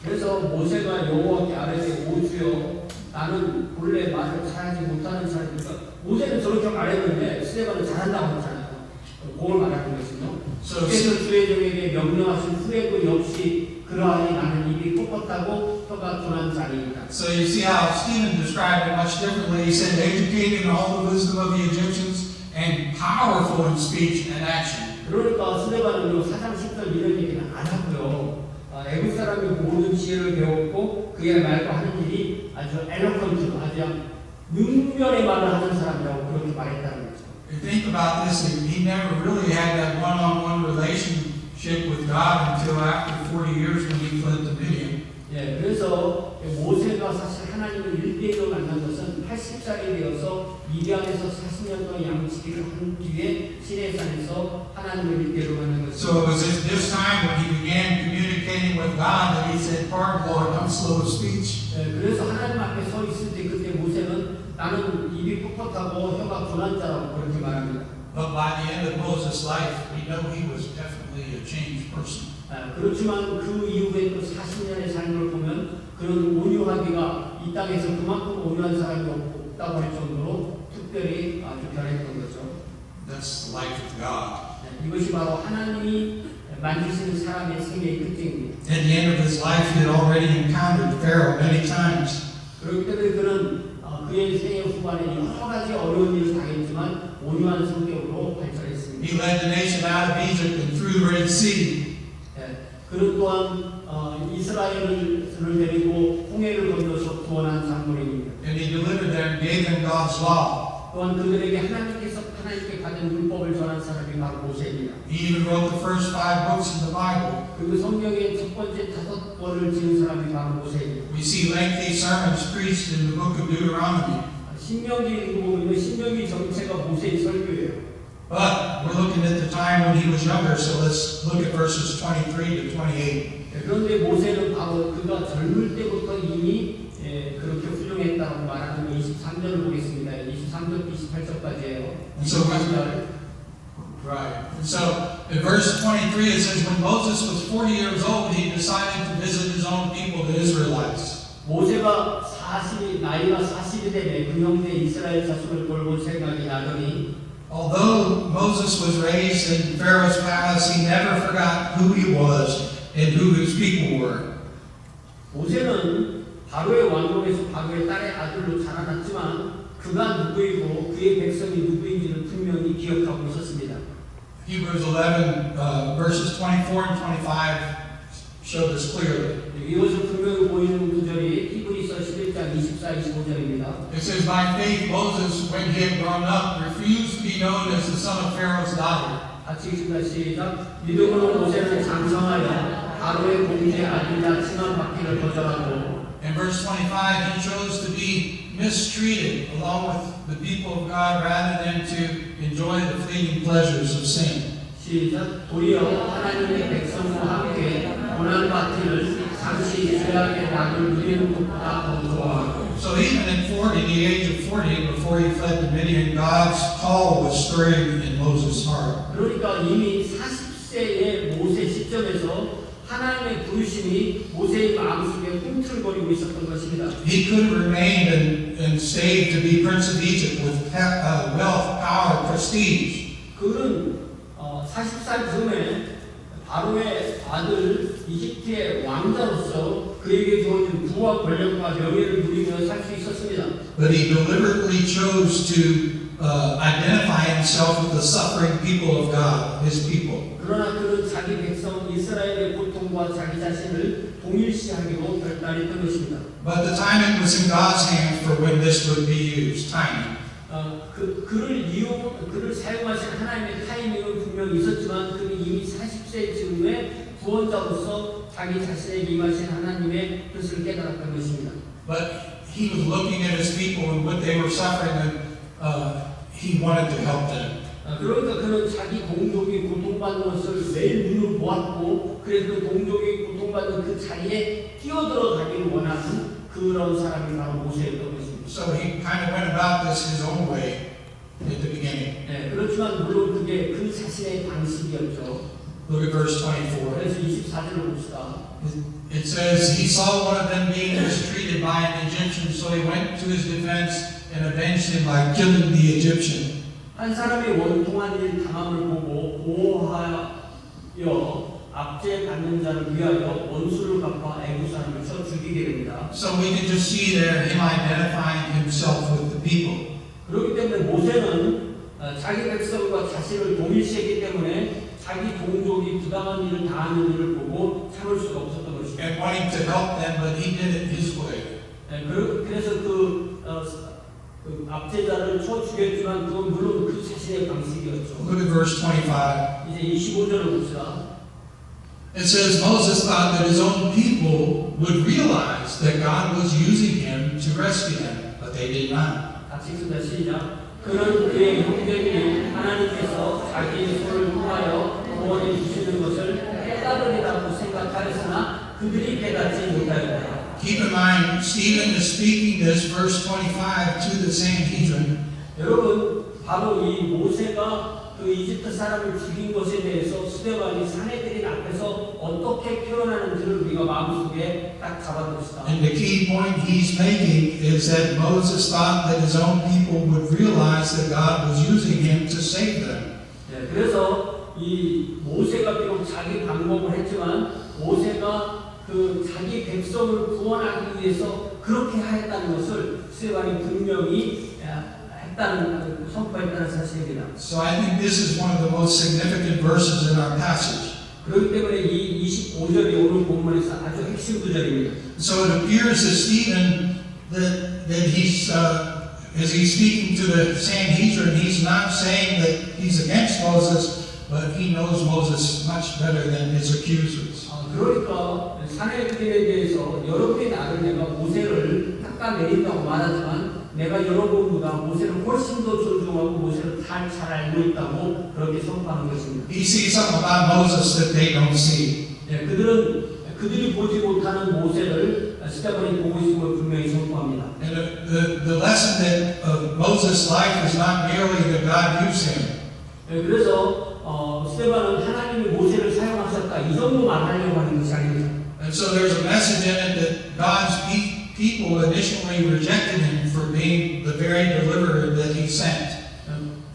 그래서 모세가 여호와께 아뢰되 오 주여 나는 본래 말을 잘하지 못하는 사람이니까 모세는 저렇게 말했는데 스데반은 잘한다고 했잖아요. 그걸 말하는 것이죠. 그래서 주의 종에게 명령하신 후에도 역시 그러하니 나는 입이 뻣뻣하고 혀가 둔한 자니이다. So you see how Stephen described it much differently. He said, educated in all the wisdom of the Egyptians and powerful in speech and action. 그러니까 스데반은 사상 10절 이런 얘기는 안 하고요. 애국 사람의 모든 지혜를 배웠고 그의 말과 하는 일이 아주 엘로컨트, 아주 능멸의 말을 하는 사람이라고 그렇게 말했다는 거죠. You think about this, he never really had that one-on-one relationship with God until after 40 years when he fled to Midian. 예, 그래서 모세가 사실 하나님을 1대1로 만난 것은 80살이 되어서 미디안에서 40년 동안 양치기를 한 뒤에 시내산에서 하나님을 1대1로 만난 것입니다. So it was at this time when he began communicating with God that he said, "Pardon, Lord, I'm slow of speech." 예, 그래서 하나님 앞에 서 있을 때 그때 모세는 나는 입이 뻣뻣하고 혀가 둔한 자라고 그렇게 말합니다. But by the end of Moses' life, we know he was definitely a changed person. 그렇지만 그 이후에 또 40년의 삶을 보면 그런 온유하기가 이 땅에서 그만큼 온유한 사람이 없다고 할 정도로 특별히 아주 변했던 거죠. That's the life of God. 이것이 바로 하나님이 만드시는 사람의 생애의 특징입니다. At the end of his life, he had already encountered Pharaoh many times. 그렇기 때문에 그는 그의 생애 후반에 여러 가지 어려운 일을 당했지만 온유한 성격으로 발전했습니다. He led the nation out of Egypt and through the Red Sea. 그는 또한 이스라엘을 데리고 홍해를 건너서 구원한 장로입니다. And he delivered them and gave them God's law. 또한 그들에게 하나님께 받은 율법을 전한 사람이 바로 모세입니다. He even wrote the first 5 books in the Bible. 그리고 성경의 첫 번째 5권을 지은 사람이 바로 모세입니다. We see lengthy sermons preached in the book of Deuteronomy. 신명기 보면 신명기 전체가 모세의 설교예요. But we're looking at the time when he was younger, so let's look at verses 23 to 28. 그런데 모세는 바로 그가 젊을 때부터 이미 그렇게 훌륭했다고 말하는 23절을 보겠습니다. 23절, 28절까지예요. Right. So in verse 23 it says, when Moses was 40 years old, he decided to visit his own people, the Israelites. 모세가 나이가 40이 되매 그 형제 이스라엘 자손을 돌볼 생각이 나더니 Although Moses was raised in Pharaoh's palace, he never forgot who he was and who his people were. 모세는 바로의 왕궁에서 바로의 딸의 아들로 자라났지만 그가 누구이고 그의 백성이 누구인지를 분명히 기억하고 있었습니다. Hebrews 11 verses 24 and 25 show this clearly. 이것을 분명히 보이는 구절이 It says, by faith Moses, when he had grown up, refused to be known as the son of Pharaoh's daughter. 같이 읽습니다. 시작. 믿음으로 모세는 장성하여 바로의 공주의 아들이라 칭함받기를 거절하고. In verse 25, he chose to be mistreated along with the people of God rather than to enjoy the fleeting pleasures of sin. 시작. 도리어 하나님의 백성과 함께 고난받기를 잠시 죄악의 낙을 누리는 것보다 더 좋아하고. So even at 40, the age of 40, before he fled to Midian, God's call was stirring in Moses' heart. 그러니까 이미 40세의 모세 시점에서 하나님의 부르심이 모세의 마음속에 꿈틀거리고 있었던 것입니다. He could remain and stay to be Prince of Egypt with wealth, power, prestige. 그는 40살 즈음에 바로의 아들 이집트의 왕자로서 그에게 주어진 부와 권력과 명예를 누리며 살 수 있었습니다. But he deliberately chose to identify himself with the suffering people of God, his people. 그러나 그는 자기 백성 이스라엘의 고통과 자기 자신을 동일시하기로 결단했던 것입니다. But the timing was in God's hands for when this would be used. Timing. 그를 사용하신 하나님의 타이밍은 분명히 있었지만 그는 이미 40세 즈음에 구원자로서 자기 자신에게 임하신 하나님의 뜻을 깨달았던 것입니다. But he was looking at his people and what they were suffering, and he wanted to help them. 그러니까 그는 자기 동족이 고통받는 것을 매일 눈으로 보았고 그래서 그 동족이 고통받는 그 자리에 뛰어들어가기를 원하는 그런 사람이 바로 모세였던 것입니다. So he kind of went about this his own way at the beginning. 네, 그렇지만 물론 그게 그 자신의 방식이었죠. Look at verse 24. 그래서 24절을 봅시다. It says, he saw one of them being mistreated by an Egyptian, so he went to his defense and avenged him by killing the Egyptian. 한 사람이 원통한 일 당함을 보고 보호하여 압제 받는 자를 위하여 원수를 갚아 애국 사람을 쳐 죽이게 됩니다. So we can just see there him identifying himself with the people. 그렇기 때문에 모세는 자기 백성과 자신을 동일시했기 때문에 자기 동족이 부당한 일을 당하는 일을 보고 참을 수가 없었던 것입니다. And wanting to help them, but he did it his way. 그래서 그 압제자를 쳐 죽였지만 그건 물론 그 자신의 방식이었죠. Look at verse 25. 이제 25절을 봅시다. It says Moses thought that his own people would realize that God was using him to rescue them, but they did not. 같이 읽습니다. 시작. 그는 그의 형제들이 하나님께서 자기의 손을 통하여 구원해 주시는 것을 깨달으리라고 생각하였으나 그들이 깨닫지 못하였다. Keep in mind, Stephen is speaking this verse 25 to the Sanhedrin. 여러분, 바로 이 모세가 그 이집트 사람을 죽인 것에 대해서 스데반이 산헤드린 앞에서 어떻게 표현하는지를 우리가 마음속에 딱 잡아둡시다. And the key point he's making is that Moses thought that his own people would realize that God was using him to save them. 네, 그래서 이 모세가 비록 자기 방법을 했지만 모세가 그 자기 백성을 구원하기 위해서 그렇게 하였다는 것을 스데반이 분명히 선포했다는 사실입니다. So I think this is one of the most significant verses in our passage. 그렇기 때문에 이 25절이 오늘 본문에서 아주 핵심 구절입니다. So it appears to Stephen that he's as he's speaking to the Sanhedrin, he's not saying that he's against Moses, but he knows Moses much better than his accusers. 그러니까 산헤드린에 대해서 여러분이 나를 내가 모세를 깎아내린다고 말하지만 내가 여러분보다 모세를 훨씬 더 존중하고 모세를 잘 알고 있다고 그렇게 선포하는 것입니다. He sees something about Moses that they don't see. 네, 그들이 보지 못하는 모세를 스데반이 보고 있음을 분명히 선포합니다. And the lesson that of Moses' life is not merely that God used him. 네, 그래서 스데반은 하나님이 모세를 사용하셨다 이 정도 말하려고 하는 것이 아닙니다. And so there's a message in it that God's people initially rejected him for being the very deliverer that he sent.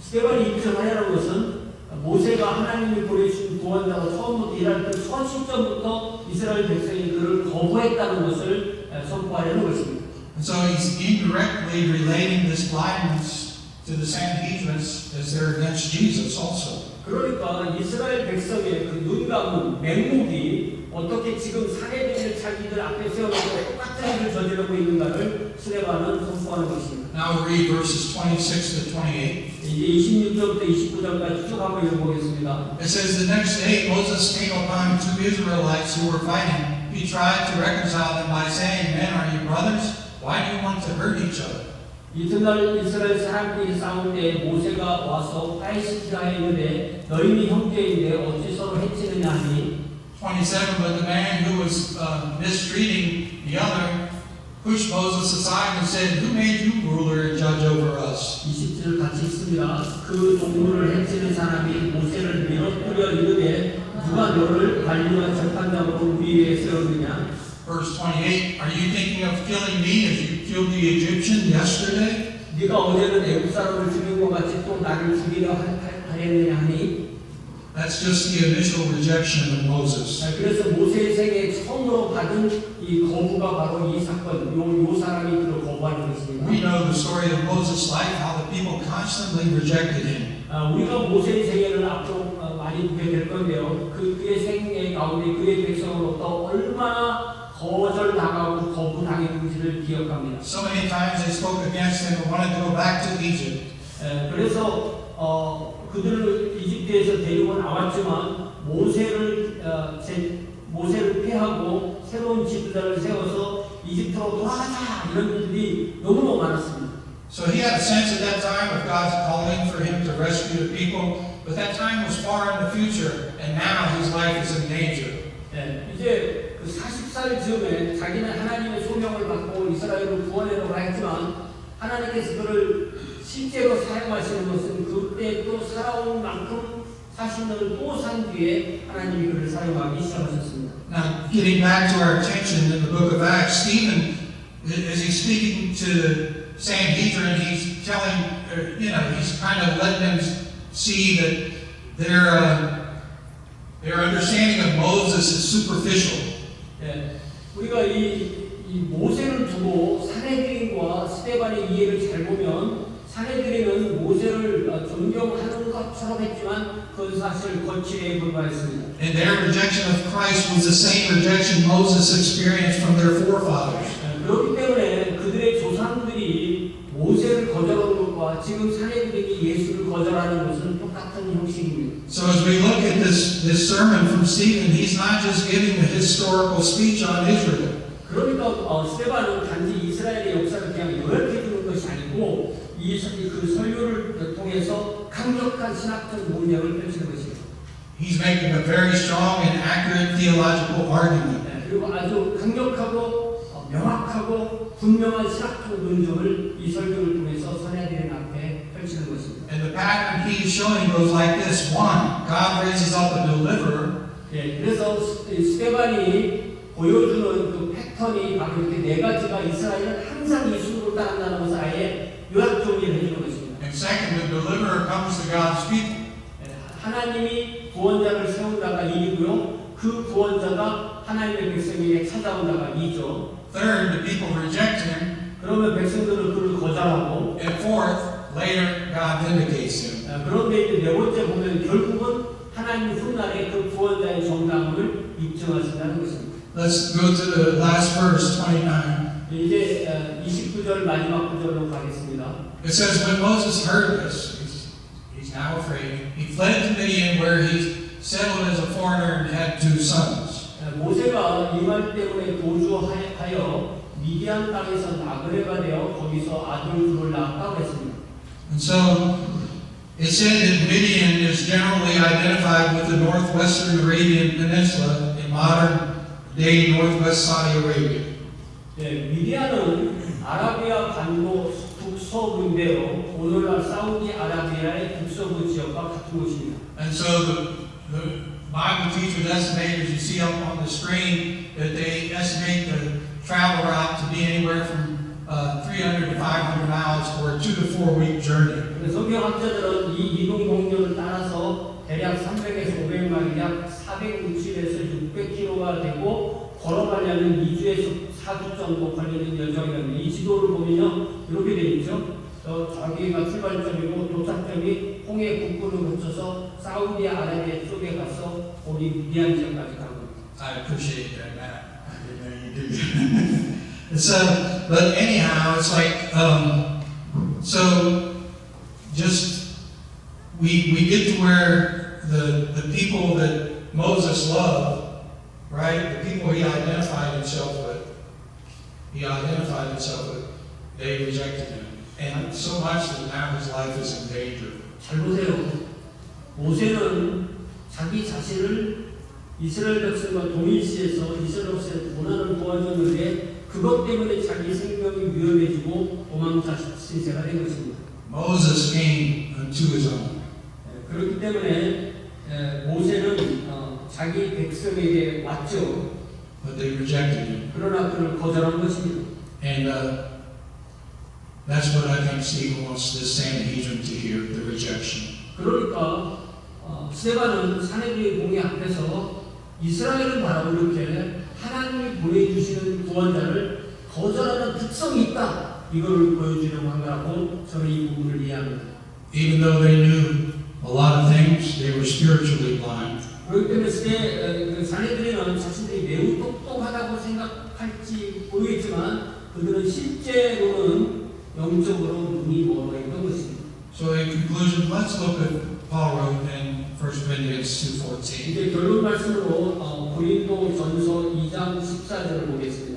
스데반이 이렇게 말하는 것은 모세가 하나님이 보내신 구원자가 처음부터 일할 때 첫 시점부터 이스라엘 백성이 그를 거부했다는 것을 선포하려는 것입니다. And so he's indirectly relating this blindness to the Sanhedrins as they're against Jesus also. 그러니까 이스라엘 백성의 그 눈 감은 맹목이 어떻게 지금 산헤드린을 자기들 앞에 세워놓고 똑같은 착한 일을 저지르고 있는가를 스데반은 선포하는 것입니다. Now we'll read verses 26 to 28. 이제 26절부터 29절까지 쭉 한번 읽어보겠습니다. It says, the next day Moses came upon two Israelites who were fighting. He tried to reconcile them by saying, men, are you brothers? Why do you want to hurt each other? 이튿날 이스라엘 사람들이 싸울 때 모세가 와서 화해시키라 했는데 너희는 형제인데 어찌 서로 해치느냐 하니 27, but the man who was mistreating the other pushed Moses aside and said, who made you ruler and judge over us? 20절 같이 있습니다. 그 동물을 해치는 사람이 모세를 밀어뜨려 이르되 누가 너를 관리와 재판장으로 우리 위에 세웠느냐? Verse 28, are you thinking of killing me as you killed the Egyptian yesterday? 네가 어제는 애굽 사람을 죽인 것 같이 또 나를 죽이려 하려느냐 하니 That's just the initial rejection of Moses. 그래서 모세의 생에 처음으로 받은 이 거부가 바로 이 사건, 요 사람이 그를 거부하는 것입니다. We know the story of Moses' life, how the people constantly rejected him. 우리가 모세의 생애를 앞으로 많이 보게 될 건데요. 그의 생애 가운데 그의 백성으로부터 얼마나 거절당하고 거부당했는지를 기억합니다. So many times they spoke against him and wanted to go back to Egypt. 그래서 그들을 이집트에서 데리고 나왔지만 모세를 피하고 새로운 지도자를 세워서 이집트로 돌아가자 이런 일들이 너무너무 많았습니다. So he had a sense at that time of God's calling for him to rescue the people, but that time was far in the future, and now his life is in danger. 이제 그 40살 즈음에 자기는 하나님의 소명을 받고 이스라엘을 구원하려고 했지만 하나님께서 그를 실제로 사용하시는 것은 그때 또 살아온 만큼 40년을 또 산 뒤에 하나님이 그를 사용하기 시작하셨습니다. Now, getting back to our attention in the book of Acts, Stephen, as he's speaking to Sanhedrin, he's telling, he's kind of letting them see that their understanding of Moses is superficial. 우리가 이 모세를 두고 사내들인과 스데반의 이해를 잘 보면 사내들이는 모세를 존경하는 것처럼 했지만 그건 사실 거칠에 불과했습니다. And their rejection of Christ was the same rejection Moses experienced from their forefathers. 그렇기 때문에 그들의 조상들이 모세를 거절한 것과 지금 사내들이 예수를 거절하는 것은 똑같은 형식입니다. So as we look at this sermon from Stephen, he's not just giving a historical speech on Israel. 그러니까 스데반은 단지 이스라엘의 역사를 그냥 요약해 주는 것이 아니고 그 설교를 통해서 강력한 신학적 논쟁을 펼치는 것입니다. He's making a very strong and accurate theological argument. 그리고 아주 강력하고 명확하고 분명한 신학적 논쟁을 이 설교를 통해서 선야들의 앞에 펼치는 것입니다. And the pattern he's showing goes like this. One, God raises up a deliverer. 그래서 스데반이 보여주는 그 패턴이 바로 이렇게 네 가지가 이스라엘은 항상 이 순으로 따른다는 것을 아예 요약 정리를 해주는 것입니다. And second, the deliverer comes to God's people. 하나님이 구원자를 세운다가 1이고요. 그 구원자가 하나님의 백성에게 찾아온다가 2죠. Third, the people reject him. 그러면 백성들은 그를 거절하고. And fourth, later God vindicates him. 그런데 이제 네 번째 보면 결국은 하나님 훗날에 그 구원자의 정당함을 입증하신다는 것입니다. Let's go to the last verse, 29. 이제 29절 마지막 구절로 가겠습니다. It says, when Moses heard this, he's now afraid. He fled to Midian, where he settled as a foreigner and had 2 sons. 모세가 이 말 때문에 도주하여 미디안 땅에서 나그네가 되어 거기서 아들 둘을 낳았다고 했습니다. And so it said that Midian is generally identified with the northwestern Arabian Peninsula in modern day northwest Saudi Arabia. 미디안은 아라비아 반도 북서부인데요. 오늘날 사우디 아라비아의 북서부 지역과 같은 곳입니다. And so the Bible teachers estimate, as you see up on the screen, that they estimate the travel route to be anywhere from 300 to 500 miles for a 2 to 4 week journey. 성경학자들은 이 이동 공로를 따라서 대략 300에서 500마일, 약 460에서 600km가 되고 걸어가려면 2주에서 4주 정도 걸리는 여정이랍니다. 이 지도를 보면요, 이렇게 되어 있죠. 저기가 출발점이고 도착점이 홍해 북부를 거쳐서 사우디 아라비아 쪽에 가서 거기 미디안 지역까지 간 겁니다. I appreciate that, Matt. I didn't know you did. But anyhow, it's like, so just, we get to where the people that Moses loved, right, the people he identified himself with, they rejected him. And so much that now his life is in danger. 잘 보세요. 모세는 자기 자신을 이스라엘 백성과 동일시해서 이스라엘 백성의 고난을 도와줬는데 그것 때문에 자기 생명이 위험해지고 도망자 신세가 된 것입니다. Moses came unto his own. 그렇기 때문에 모세는 자기 백성에게 왔죠. But they rejected him. 그러나 그를 거절한 것입니다. And that's what I think Stephen wants this Sanhedrin to hear, the rejection. 그러니까 스데반은 사내들의 공회 앞에서 이스라엘을 바라보고 이렇게 하나님이 보내주시는 구원자를 거절하는 특성이 있다. 이걸 보여주려고 한 거라고 저는 이 부분을 이해합니다. Even though they knew a lot of things, they were spiritually blind. 그렇기 때문에 사내들은 자신들이 매우 똑똑하다고 생각할지 모르겠지만 그들은 실제로는 영적으로 눈이 멀어 있던 것입니다. So in conclusion, let's look at Paul wrote in 1 Corinthians 2:14. 이제 결론 말씀으로 고린도 전서 2장 14절을 보겠습니다.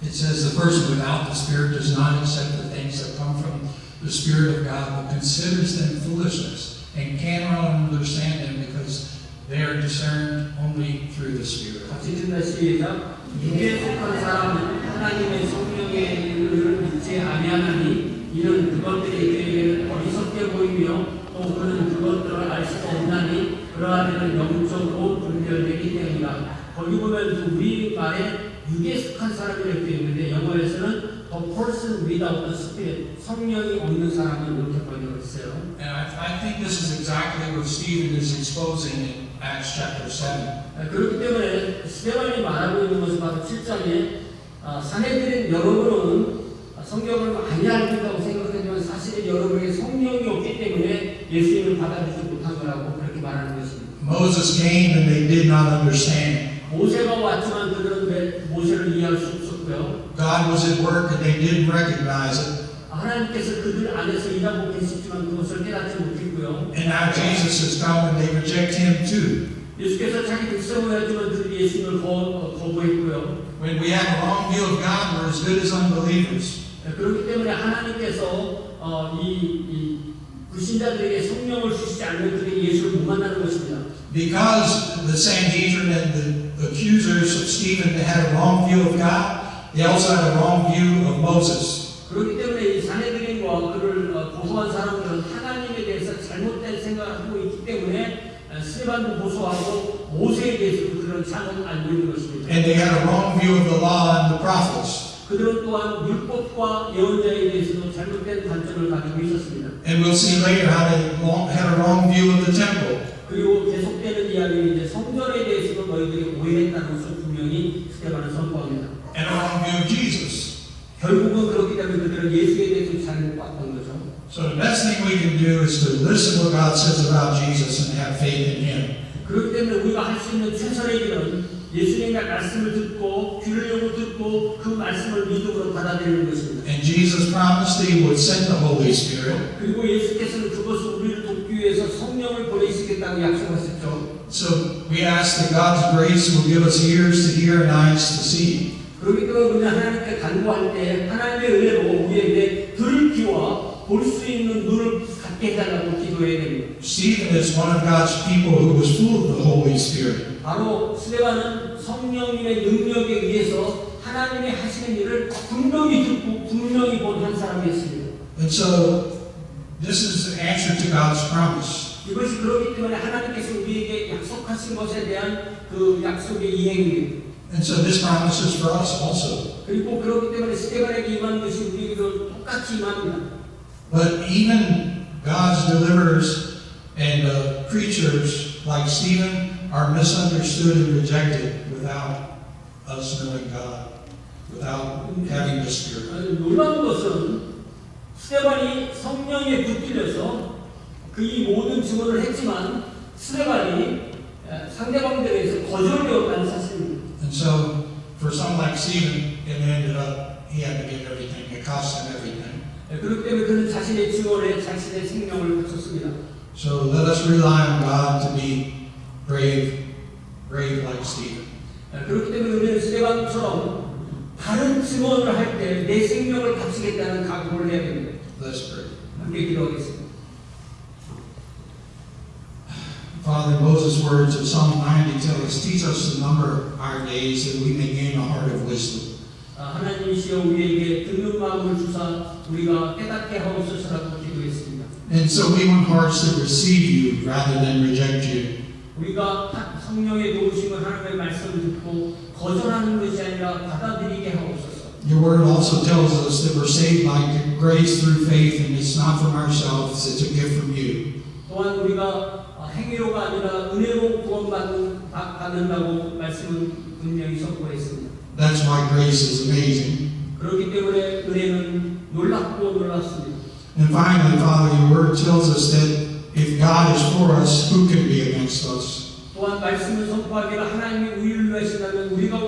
It says, the person without the Spirit does not accept the things that come from the Spirit of God, but considers them foolishness, and cannot understand them because they are discerned only through the Spirit. 같이 읽는다 시작. 육에 속한 사람은 하나님의 성령의 일을 믿지 아니하나니 이는 그것들이 그에게는 어리석게 보이며 또 그는 그것들을 알 수가 없나니 그러하면 영적으로 분별되기 때문이다. 거기 보면 우리 말에 육에 속한 사람이라고 되어 있는데 영어에서는 the person without the spirit, 성령이 없는 사람은 이렇게 번역을 했어요. And I think this is exactly what Stephen is exposing in Acts chapter 7. 그렇기 때문에 스데반이 말하고 있는 것을 봐서 7장에 사내들인 여러분은 성경을 많이 알고 있다고 생각하지만 사실은 여러분에게 성령이 없기 때문에 예수님을 받아들이지 못한 거라고 그렇게 말하는 것입니다. Moses came and they did not understand. 모세가 왔지만 그들은 모세를 이해할 수 없었고요. God was at work and they didn't recognize it. 하나님께서 그들 안에서 일하고 계시지만 그것을 깨닫지 못했고요. And now Jesus has come and they reject him too. 예수께서 자기 백성을 하지만 그들이 예수님을 거부했고요. When we have a wrong view of God, we're as good as unbelievers. 그렇기 때문에 하나님께서 이 불신자들에게 성령을 주시지 않는 그들이 예수를 못 만나는 것입니다. Because the Sanhedrin and the accusers of Stephen had a wrong view of God, they also had a wrong view of Moses. 그렇기 때문에 이 사내들인과 그를 고소한 사람들은 하나님에 대해서 잘못된 생각을 하고 있기 때문에 스데반도 고소하고 모세에 대해서도 그런 잘못 알고 있는 것입니다. And they had a wrong view of the law and the prophets. 그들은 또한 율법과 예언자에 대해서도 잘못된 관점을 가지고 있었습니다. And we'll see later how they had a wrong view of the temple. 그리고 계속되는 이야기는 이제 성전에 대해서도 너희들이 오해했다는 것을 분명히 스데반은 선포합니다. And a wrong view of Jesus. 결국은 그렇기 때문에 그들은 예수에 대해서 잘못 봤던 거죠. So the best thing we can do is to listen to what God says about Jesus and have faith in Him. 그렇기 때문에 우리가 할 수 있는 최선의 길은 예수님의 말씀을 듣고 귀를 열고 듣고 그 말씀을 믿음으로 받아들이는 것입니다. And Jesus promised He would send the Holy Spirit. 그리고 예수께서는 그것을 우리를 돕기 위해서 성령을 보내시겠다고 약속하셨죠. So we ask that God's grace will give us ears to hear and eyes to see. 그렇기 때문에 우리가 하나님께 간구할 때 하나님의 은혜로 우리에게 들을 귀와 볼 수 있는 눈을 갖게 해달라고 기도해야 됩니다. Stephen is one of God's people who was full of the Holy Spirit. 바로 스데반은 성령님의 능력에 의해서 하나님이 하시는 일을 분명히 듣고 분명히 본 한 사람이었습니다. And so this is the answer to God's promise. 이것이 그렇기 때문에 하나님께서 우리에게 약속하신 것에 대한 그 약속의 이행입니다. And so this promise is for us also. 그리고 그렇기 때문에 스데반에게 임한 것이 우리에게도 똑같이 임합니다. But even God's deliverers and preachers like Stephen are misunderstood and rejected without us knowing God, without having the Spirit. 놀라운 것은 스데반이 성령에 붙들려서 그 이 모든 증언을 했지만 스데반이 상대방들에게서 거절되었다는 사실입니다. And so for someone like Stephen, it ended up he had to give everything. It cost him everything. 그렇기 때문에 그는 자신의 증언에 자신의 생명을 바쳤습니다. So let us rely on God to be brave like Stephen. 그렇기 때문에 우리는 스데반처럼 다른 증언을 할 때 내 생명을 바치겠다는 각오를 해야 됩니다. Let's pray. 함께 기도하겠습니다. Father, Moses' words of Psalm 90 tell us, teach us to number our days that we may gain a heart of wisdom. 하나님이시여 우리에게 듣는 마음을 주사 우리가 깨닫게 하옵소서라고 기도했습니다. And so we want hearts that receive you rather than reject you. 우리가 성령의 도우심을 하나님의 말씀을 듣고 거절하는 것이 아니라 받아들이게 하옵소서. Your word also tells us that we're saved by grace through faith, and it's not from ourselves, it's a gift from you. 또한 우리가 행위로가 아니라 은혜로 구원받는다고 말씀은 분명히 선포했습니다. That's why grace is amazing. 그렇기 때문에 은혜는 놀랍고 놀랍습니다. And finally, Father, your word tells us that if God is for us, who can be against us? 또한 말씀을 선포하기를 하나님이 우리를 위하신다면 누가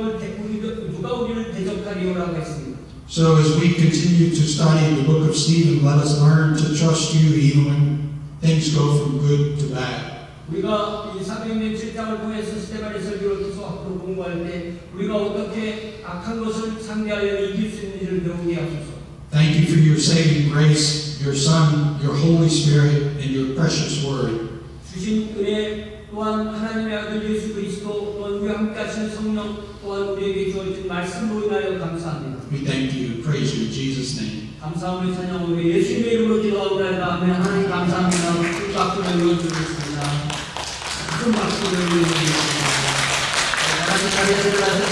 우리를 대적하리오라고 했습니다. So as we continue to study the book of Stephen, let us learn to trust you even when things go from good to bad. 우리가 이 사도행전 7장을 통해서 스데반의 설교를 계속 앞으로 공부할 때 우리가 어떻게 악한 것을 상대하여 이길 수 있는지를 배우게 하소서. Thank you for your saving grace, your Son, your Holy Spirit, and your precious word. 주신 은혜 또한 하나님의 아들 예수 그리스도 또한 우리와 함께 하시는 성령 또한 우리에게 주어진 말씀으로 인하여 감사합니다. We thank you, praise you in Jesus' name. 감사함을 찬양하며 예수님의 이름으로 기도하옵나이다. 아멘. 하나님 감사합니다. 큰 박수를 올려주겠습니다. 큰 박수를 올려주겠습니다. 여러분 자리에 들어가서